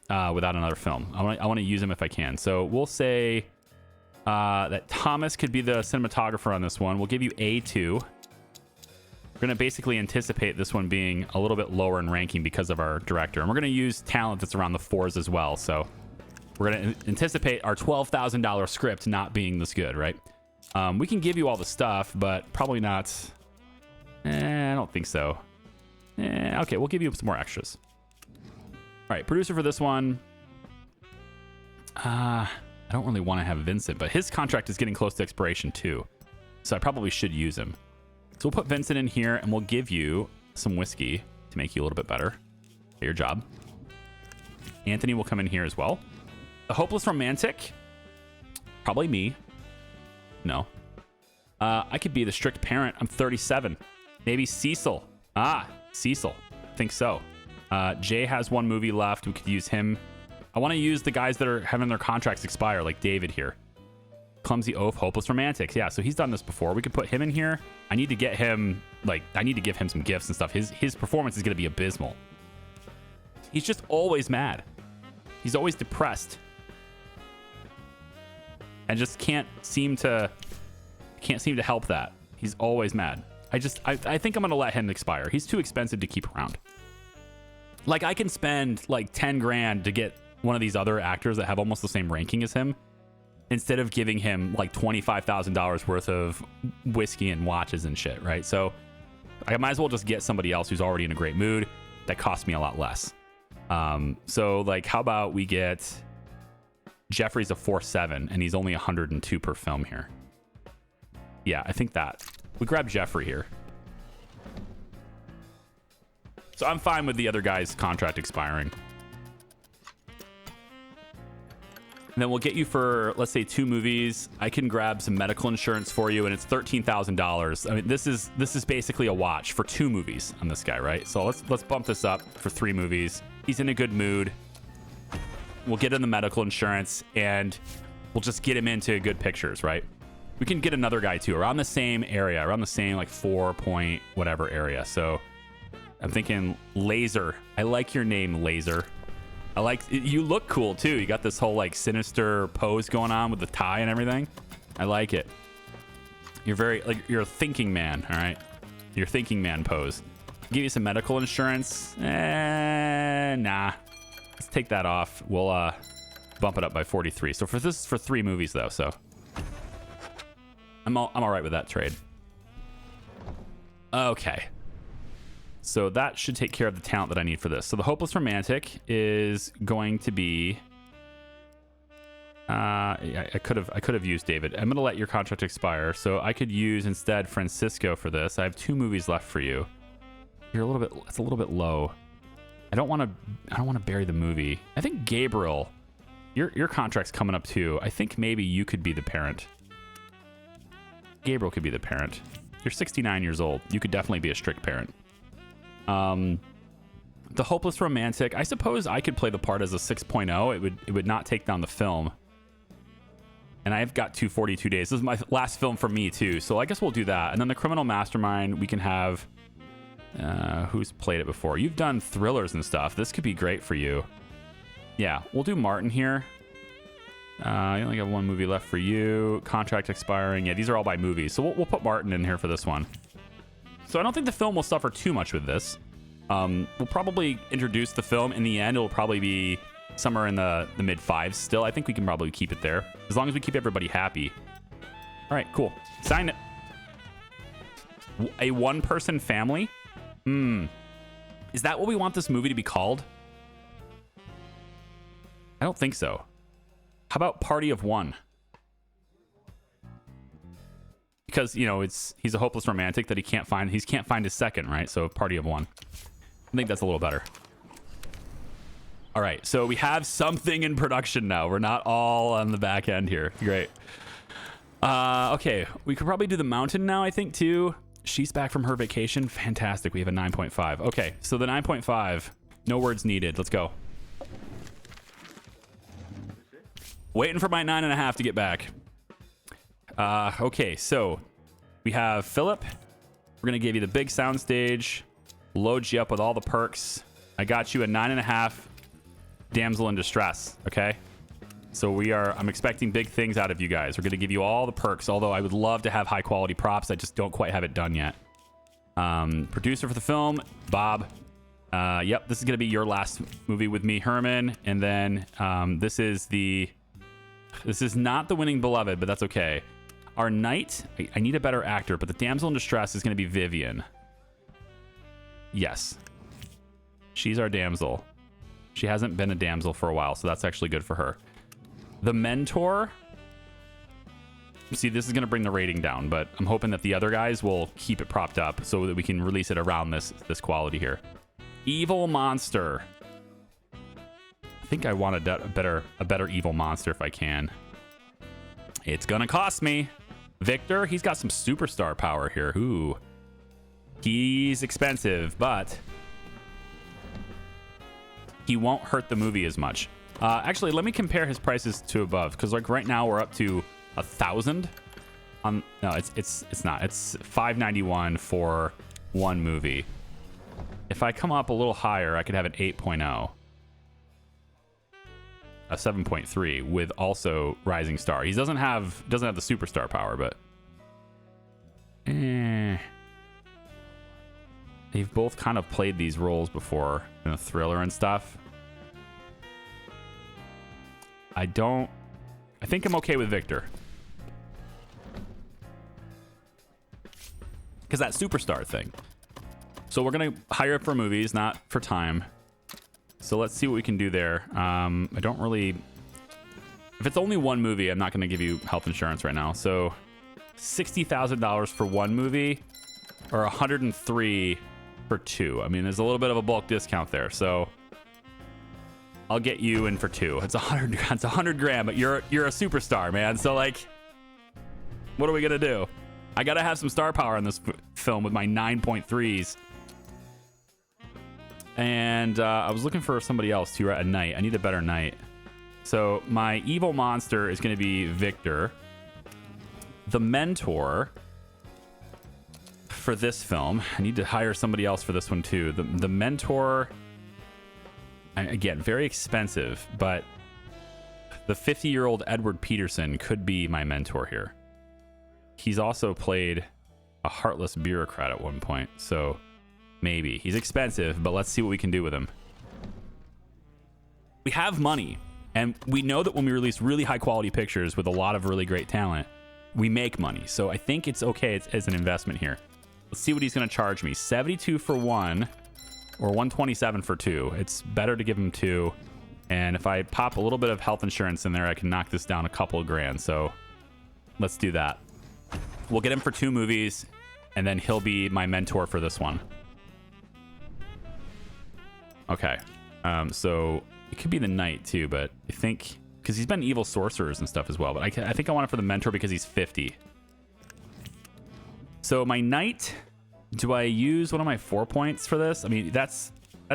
without another film. I want to use him if I can. So we'll say that Thomas could be the cinematographer on this one. We'll give you A2. We're gonna basically anticipate this one being a little bit lower in ranking because of our director, and we're gonna use talent that's around the 4s as well. So we're gonna anticipate our $12,000 script not being this good, right? We can give you all the stuff, but probably not. I don't think so. Okay, we'll give you some more extras. All right, producer for this one. I don't really want to have Vincent, but his contract is getting close to expiration too, so I probably should use him. So we'll put Vincent in here, and we'll give you some whiskey to make you a little bit better at your job. Anthony will come in here as well. The hopeless romantic, probably me. No. I could be the strict parent. I'm 37. Maybe Cecil. Cecil. I think so. Jay has one movie left. We could use him. I want to use the guys that are having their contracts expire, like David here. Clumsy Oaf, hopeless romantics. Yeah, so he's done this before. We could put him in here. I need to get him, I need to give him some gifts and stuff. His performance is going to be abysmal. He's just always mad. He's always depressed. And just can't seem to help that. He's always mad. I think I'm going to let him expire. He's too expensive to keep around. Like, I can spend like 10 grand to get one of these other actors that have almost the same ranking as him, instead of giving him like $25,000 worth of whiskey and watches and shit, right? So I might as well just get somebody else who's already in a great mood that costs me a lot less. So like, how about we get Jeffrey's a 4.7 and he's only 102 per film here. Yeah, I think that. We grab Jeffrey here. So I'm fine with the other guy's contract expiring. And then we'll get you for, let's say, 2 movies. I can grab some medical insurance for you, and it's $13,000. I mean, this is basically a watch for 2 movies on this guy, right? So let's bump this up for 3 movies. He's in a good mood. We'll get him the medical insurance, and we'll just get him into good pictures, right? We can get another guy too, around the same area, around the same like 4 point whatever area. So I'm thinking Laser. I like your name, Laser. I like, you look cool too. You got this whole like sinister pose going on with the tie and everything. I like it. You're very, like, you're a thinking man, all right? Your thinking man pose. Give you some medical insurance. Nah. Let's take that off. We'll bump it up by 43. So for this, for 3 movies though, so I'm all right with that trade. Okay. So that should take care of the talent that I need for this. So the hopeless romantic is going to be. I could have used David. I'm gonna let your contract expire, so I could use instead Francisco for this. I have 2 movies left for you. You're a little bit. It's a little bit low. I don't want to bury the movie. I think Gabriel, your contract's coming up too. I think maybe you could be the parent. Gabriel could be the parent. You're 69 years old. You could definitely be a strict parent. The hopeless romantic, I suppose I could play the part as a 6.0. It would not take down the film. And I've got 242 days. This is my last film for me too. So I guess we'll do that. And then the Criminal Mastermind, we can have, who's played it before? You've done thrillers and stuff. This could be great for you. Yeah, we'll do Martin here. You only have one movie left for you. Contract expiring. Yeah, these are all by movies. So we'll put Martin in here for this one. So I don't think the film will suffer too much with this. We'll probably introduce the film. In the end, it'll probably be somewhere in the mid fives still. I think we can probably keep it there as long as we keep everybody happy. All right, cool. Sign it. A one-person family? Is that what we want this movie to be called? I don't think so. How about Party of One? Because, you know, he's a hopeless romantic that he can't find his second, right? So Party of One. I think that's a little better. All right, so we have something in production now. We're not all on the back end here. Great. Okay, we could probably do the mountain now, I think, too. She's back from her vacation. Fantastic. We have a 9.5. Okay, so the 9.5. No words needed. Let's go. Waiting for my 9.5 to get back. Okay, so we have Philip. We're going to give you the big sound stage. Load you up with all the perks. I got you a 9.5 damsel in distress, okay? So I'm expecting big things out of you guys. We're going to give you all the perks, although I would love to have high quality props. I just don't quite have it done yet. Producer for the film, Bob. Yep, this is going to be your last movie with me, Herman. And then this is not the winning beloved, but that's okay. Our knight, I need a better actor, but the damsel in distress is going to be Vivian. Yes. She's our damsel. She hasn't been a damsel for a while, so that's actually good for her. The mentor. See, this is going to bring the rating down, but I'm hoping that the other guys will keep it propped up so that we can release it around this quality here. Evil monster. I think I want a better evil monster if I can. It's going to cost me. Victor, he's got some superstar power here. Ooh. He's expensive, but he won't hurt the movie as much. Actually, let me compare his prices to above, because like right now we're up to 1,000. No, it's not. It's $591 for one movie. If I come up a little higher, I could have an 8.0, a 7.3 with also Rising Star. He doesn't have the superstar power, but they've both kind of played these roles before in a thriller and stuff. I think I'm okay with Victor. Because that superstar thing. So we're going to hire for movies, not for time. So let's see what we can do there. I don't really... If it's only one movie, I'm not going to give you health insurance right now. So $60,000 for one movie or $103,000 for two. I mean, there's a little bit of a bulk discount there. So I'll get you in for two. It's $100 grand, but you're a superstar, man. So like, what are we going to do? I got to have some star power in this film with my 9.3s. And I was looking for somebody else too, right? A knight. I need a better knight. So my evil monster is going to be Victor. The mentor for this film. I need to hire somebody else for this one too. The mentor, again, very expensive, but the 50-year-old Edward Peterson could be my mentor here. He's also played a heartless bureaucrat at one point, so maybe. He's expensive, but let's see what we can do with him. We have money, and we know that when we release really high-quality pictures with a lot of really great talent, we make money. So I think it's okay as an investment here. Let's see what he's going to charge me. 72 for one or 127 for two. It's better to give him two. And if I pop a little bit of health insurance in there, I can knock this down a couple of grand. So let's do that. We'll get him for two movies, and then he'll be my mentor for this one. Okay. So it could be the knight too, but I think because he's been evil sorcerers and stuff as well. But I think I want it for the mentor because he's 50. So my knight, do I use one of my 4 points for this? I mean, that's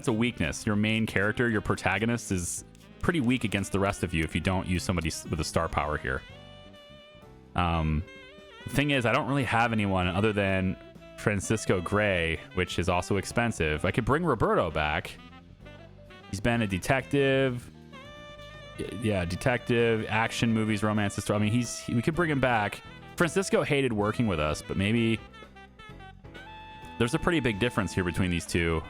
a weakness. Your main character, your protagonist, is pretty weak against the rest of you if you don't use somebody with a star power here. The thing is, I don't really have anyone other than Francisco Gray, which is also expensive. I could bring Roberto back. He's been a detective. Yeah, detective, action movies, romances. I mean, we could bring him back. Francisco hated working with us, but maybe there's a pretty big difference here between these two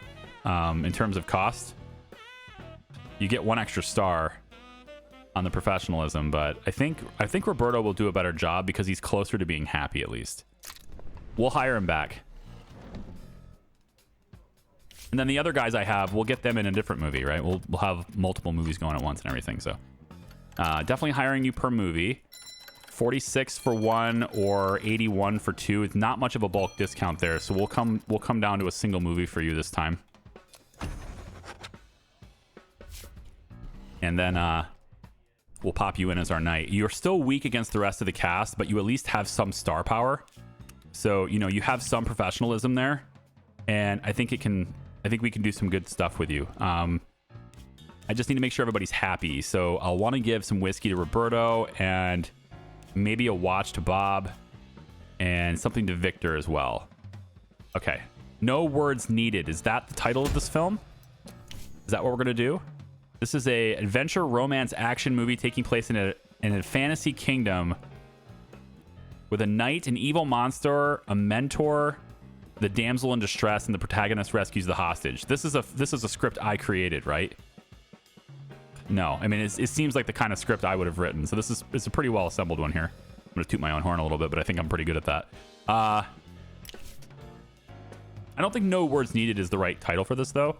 in terms of cost. You get 1 extra star on the professionalism, but I think Roberto will do a better job because he's closer to being happy at least. We'll hire him back. And then the other guys I have, we'll get them in a different movie, right? We'll have multiple movies going at once and everything. So definitely hiring you per movie. 46 for 1 or 81 for 2. It's not much of a bulk discount there. So we'll come down to a single movie for you this time. And then we'll pop you in as our knight. You're still weak against the rest of the cast, but you at least have some star power. So, you know, you have some professionalism there. And I think we can do some good stuff with you. I just need to make sure everybody's happy. So I'll want to give some whiskey to Roberto and maybe a watch to Bob and something to Victor as well. Okay. No words needed. Is that the title of this film? Is that what we're going to do? This is a adventure romance action movie taking place in a fantasy kingdom with a knight, an evil monster, a mentor, the damsel in distress, and the protagonist rescues the hostage. This is a script I created, right? No, I mean it seems like the kind of script I would have written. So it's a pretty well assembled one here. I'm gonna toot my own horn a little bit, but I think I'm pretty good at that. I don't think No Words Needed is the right title for this though.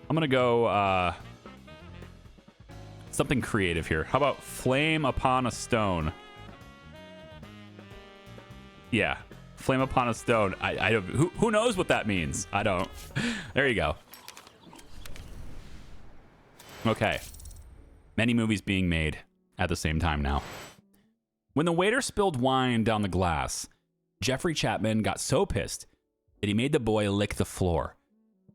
I'm gonna go something creative here. How about Flame Upon a Stone? Yeah. Flame Upon a Stone. I don't. Who knows what that means? I don't. There you go. Okay. Many movies being made at the same time now. When the waiter spilled wine down the glass, Jeffrey Chapman got so pissed that he made the boy lick the floor.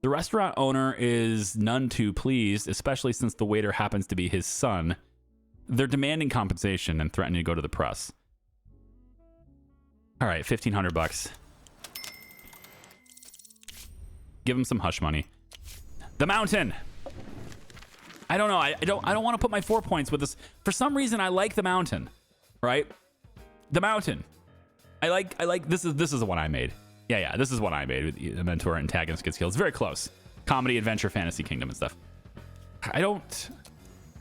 The restaurant owner is none too pleased, especially since the waiter happens to be his son. They're demanding compensation and threatening to go to the press. All right, $1,500. Give him some hush money. The Mountain. I don't know. I don't want to put my 4 points with this. For some reason, I like The Mountain. Right? The Mountain. I like this is the one I made. Yeah, this is what I made with the mentor, antagonist, good skills. Very close. Comedy, adventure, fantasy kingdom and stuff. I don't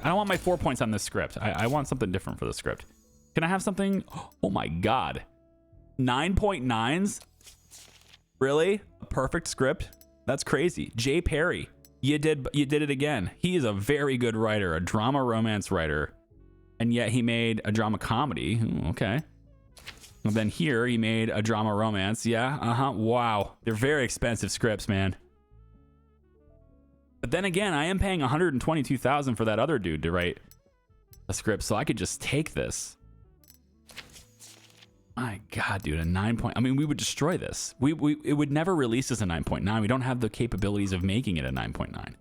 want my 4 points on this script. I want something different for the script. Can I have something? Oh my god. 9.9s? Really? A perfect script? That's crazy. Jay Perry. You did it again. He is a very good writer, a drama romance writer. And yet he made a drama comedy. Okay. And then here he made a drama romance. Yeah, wow. They're very expensive scripts, man. But then again, I am paying $122,000 for that other dude to write a script, so I could just take this. My god, dude, a 9 point. I mean, we would destroy this. It would never release as a 9.9. We don't have the capabilities of making it a 9.9.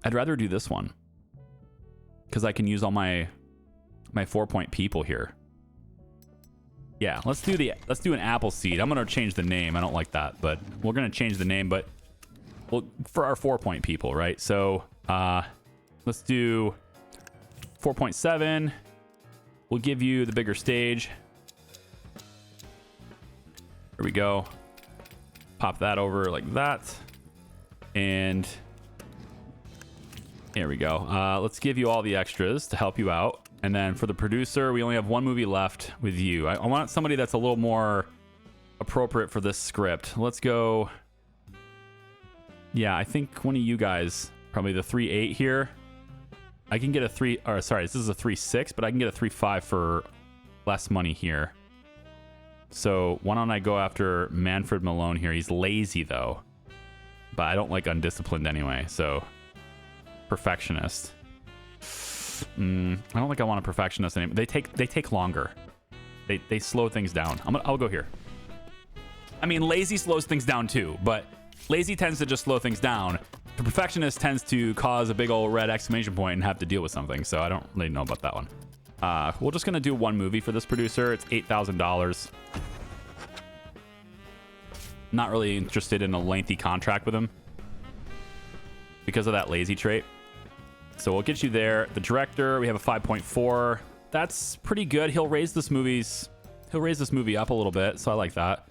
I'd rather do this one because I can use all my 4-point people here. Yeah, let's do an Appleseed. I'm gonna change the name. I don't like that, but we're gonna change the name. But for our 4-point people, right? So let's do 4.7. We'll give you the bigger stage. There we go. Pop that over like that. And there we go. Let's give you all the extras to help you out. And then for the producer, we only have one movie left with you. I want somebody that's a little more appropriate for this script. Let's go. Yeah, I think one of you guys, probably the 3.8 here. I can get a 3, or sorry, this is a 3.6, but I can get a 3.5 for less money here. So why don't I go after Manfred Malone here? He's lazy though, but I don't like undisciplined anyway. So perfectionist. I don't think I want a perfectionist anymore. They take longer. They slow things down. I'll go here. I mean, lazy slows things down too, but lazy tends to just slow things down. The perfectionist tends to cause a big old red exclamation point and have to deal with something, so I don't really know about that one. We're just going to do one movie for this producer. It's $8,000. Not really interested in a lengthy contract with him because of that lazy trait. So we'll get you there. The director, we have a 5.4. That's pretty good. He'll raise this movie up a little bit, so I like that.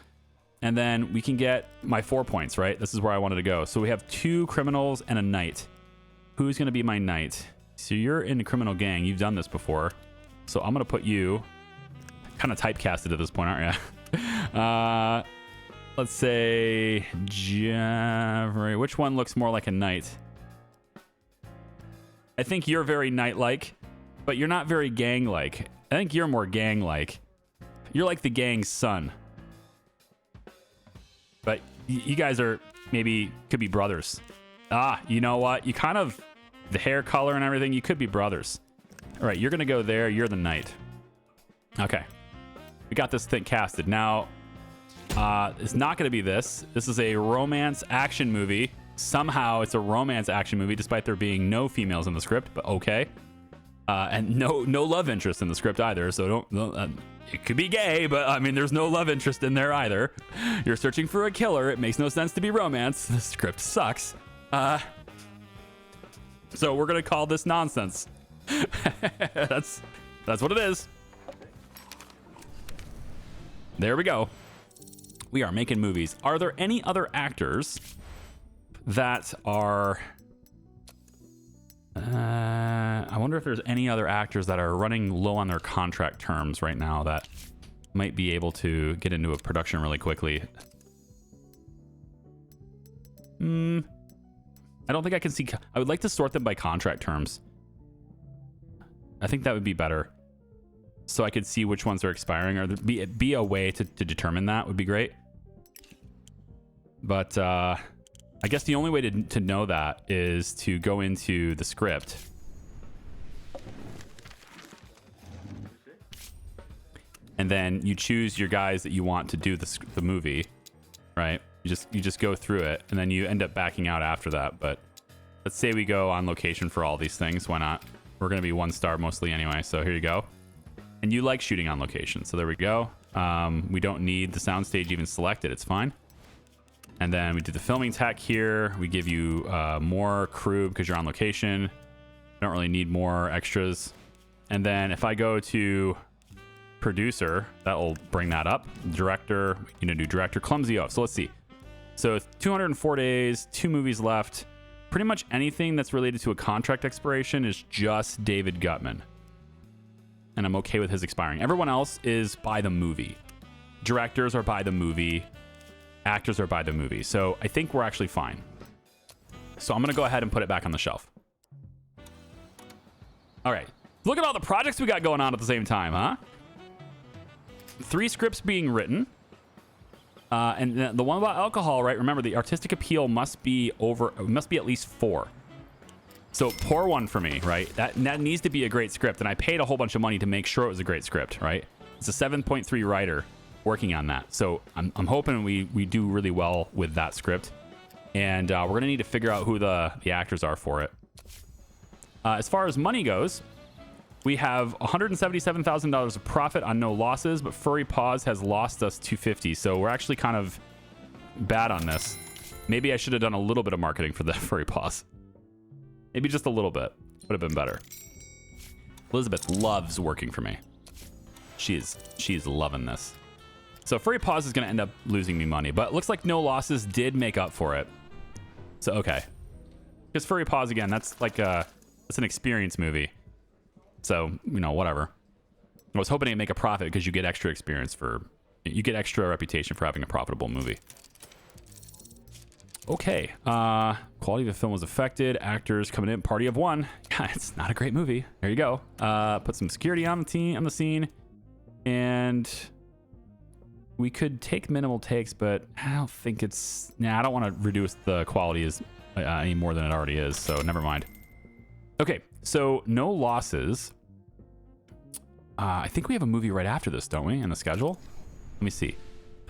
And then we can get my 4 points, right? This is where I wanted to go. So we have 2 criminals and a knight. Who's going to be my knight? So you're in the criminal gang. You've done this before. So I'm going to put you kind of typecasted at this point, aren't you? Let's say Jeffrey. Which one looks more like a knight? I think you're very knight-like, but you're not very gang-like. I think you're more gang-like. You're like the gang's son. But you guys are could be brothers. You know what? You kind of, the hair color and everything, you could be brothers. All right, you're going to go there. You're the knight. Okay. We got this thing casted. Now, it's not going to be this. This is a romance action movie. Somehow it's a romance action movie, despite there being no females in the script, but okay. And no love interest in the script either, so don't it could be gay, but I mean, there's no love interest in there either. You're searching for a killer. It makes no sense to be romance. The script sucks. So we're going to call this nonsense. That's what it is. There we go. We are making movies. Are there any other actors that are... I wonder if there's any other actors that are running low on their contract terms right now that might be able to get into a production really quickly. I don't think I can see... I would like to sort them by contract terms. I think that would be better. So I could see which ones are expiring, or be a way to determine that would be great. But I guess the only way to know that is to go into the script. And then you choose your guys that you want to do the movie, right? You just go through it, and then you end up backing out after that. But let's say we go on location for all these things. Why not? We're going to be 1 star mostly anyway, so here you go. And you like shooting on location, so there we go. We don't need the soundstage even selected. It's fine. And then we do the filming tech here. We give you more crew because you're on location. Don't really need more extras. And then if I go to producer, that will bring that up. Director, you know, do director, clumsy off. So let's see. So 204 days, 2 movies left. Pretty much anything that's related to a contract expiration is just David Gutman. And I'm okay with his expiring. Everyone else is by the movie. Directors are by the movie. Actors are by the movie. So I think we're actually fine. So I'm going to go ahead and put it back on the shelf. All right. Look at all the projects we got going on at the same time, huh? 3 scripts being written. And the one about alcohol, right? Remember, the artistic appeal must be at least 4. So pour one for me, right? That needs to be a great script. And I paid a whole bunch of money to make sure it was a great script, right? It's a 7.3 writer working on that. So I'm hoping we do really well with that script. And we're going to need to figure out who the actors are for it. As far as money goes, we have $177,000 of profit on no losses, but Furry Paws has lost us $250. So we're actually kind of bad on this. Maybe I should have done a little bit of marketing for the Furry Paws. Maybe just a little bit. Would have been better. Elizabeth loves working for me. She's loving this. So Furry Paws is going to end up losing me money, but it looks like no losses did make up for it. So, okay. Because Furry Paws, again, that's like it's an experience movie. So, you know, whatever. I was hoping to make a profit because you get extra experience you get extra reputation for having a profitable movie. Okay. Quality of the film was affected. Actors coming in. Party of 1. Yeah, it's not a great movie. There you go. Put some security on the scene. And we could take minimal takes, but I don't think it's... Nah, I don't want to reduce the quality any more than it already is, so never mind. Okay, so no losses. I think we have a movie right after this, don't we, in the schedule? Let me see.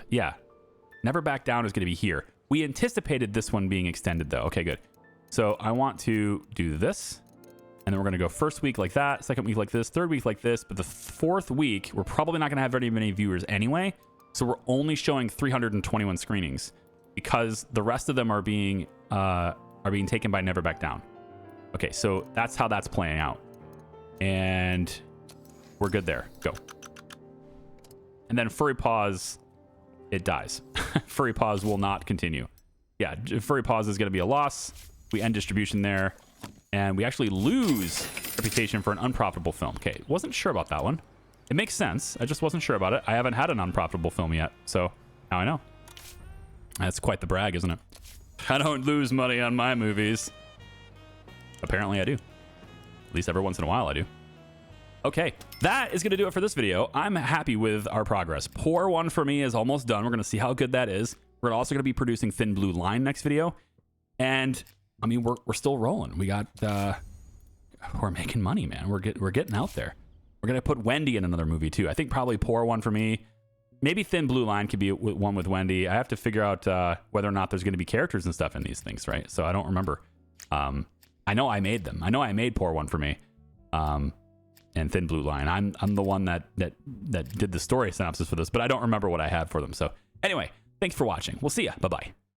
Yeah. Never Back Down is going to be here. We anticipated this one being extended, though. Okay, good. So I want to do this. And then we're going to go first week like that, second week like this, third week like this. But the fourth week, we're probably not going to have very many viewers anyway. So we're only showing 321 screenings because the rest of them are being taken by Never Back Down. Okay, so that's how that's playing out. And we're good there. Go. And then Furry Paws, it dies. Furry Paws will not continue. Yeah, Furry Paws is going to be a loss. We end distribution there. And we actually lose reputation for an unprofitable film. Okay, wasn't sure about that one. It makes sense. I just wasn't sure about it. I haven't had an unprofitable film yet, so now I know. That's quite the brag, isn't it? I don't lose money on my movies. Apparently I do. At least every once in a while I do. Okay, that is going to do it for this video. I'm happy with our progress. Pour One for me is almost done. We're going to see how good that is. We're also going to be producing Thin Blue Line next video. And I mean, we're still rolling. We got, we're making money, man. We're getting out there. We're going to put Wendy in another movie too. I think probably Pour One for me. Maybe Thin Blue Line could be one with Wendy. I have to figure out whether or not there's going to be characters and stuff in these things, right? So I don't remember. I know I made them. I know I made Pour One for me. And Thin Blue Line. I'm the one that did the story synopsis for this, but I don't remember what I had for them. So anyway, thanks for watching. We'll see ya. Bye-bye.